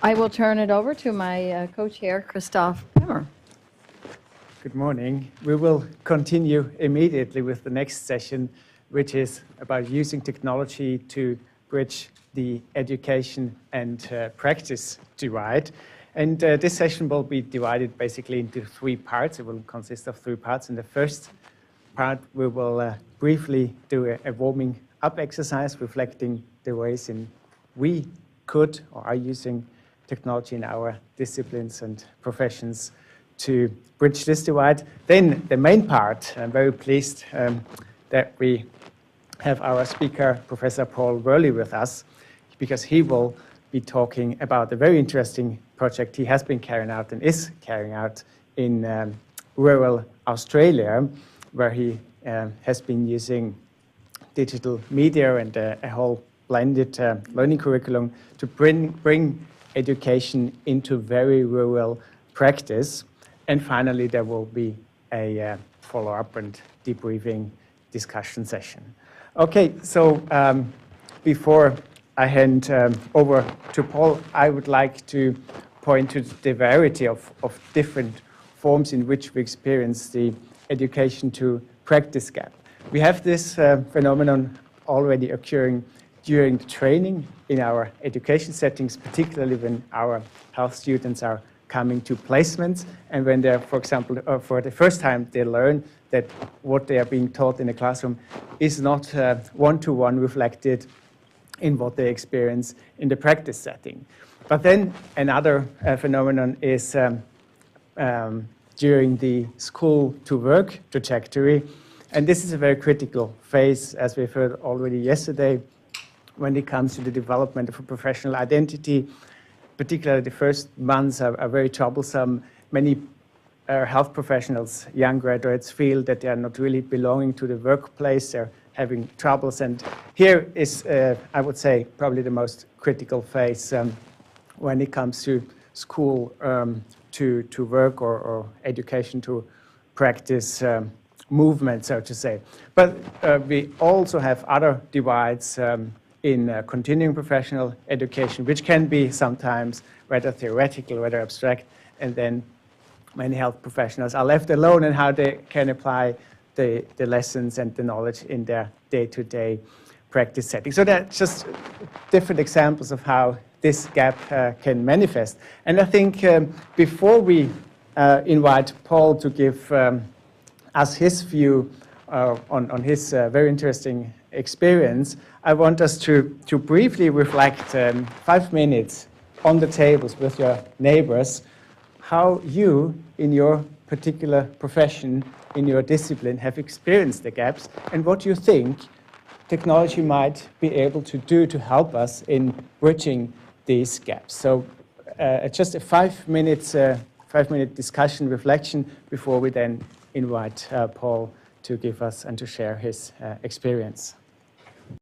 I will turn it over to my co-chair, Christoph Pimmer. Good morning. We will continue immediately with the next session, which is about using technology to bridge the education and practice divide. And this session will be divided basically into 3 parts. It will consist of 3 parts. In the first part, we will briefly do a warming up exercise reflecting the ways in we could or are using technology in our disciplines and professions to bridge this divide. Then the main part, I'm very pleased that we have our speaker, Professor Paul Worley, with us, because he will be talking about a very interesting project he has been carrying out and is carrying out in rural Australia, where he has been using digital media and a whole blended learning curriculum to bring education into very rural practice. And finally, there will be a follow-up and debriefing discussion session. Okay, so before I hand over to Paul, I would like to point to the variety of different forms in which we experience the education to practice gap. We have this phenomenon already occurring during the training in our education settings, particularly when our health students are coming to placements and when they're, for example, for the first time they learn that what they are being taught in a classroom is not one-to-one reflected in what they experience in the practice setting. But then another phenomenon is during the school to work trajectory. And this is a very critical phase, as we've heard already yesterday, when it comes to the development of a professional identity. Particularly the first months are very troublesome. Many health professionals, young graduates, feel that they are not really belonging to the workplace. They're having troubles. And here is, I would say, probably the most critical phase when it comes to school to work or education to practice movement, so to say. But we also have other divides in continuing professional education, which can be sometimes whether theoretical, whether abstract, and then many health professionals are left alone in how they can apply the lessons and the knowledge in their day-to-day practice setting. So that's just different examples of how this gap can manifest. And I think before we invite Paul to give us his view on his very interesting experience, I want us to briefly reflect 5 minutes on the tables with your neighbors, how you, in your particular profession, in your discipline, have experienced the gaps, and what you think technology might be able to do to help us in bridging these gaps. So just a 5-minute discussion, reflection, before we then invite Paul to give us and to share his experience.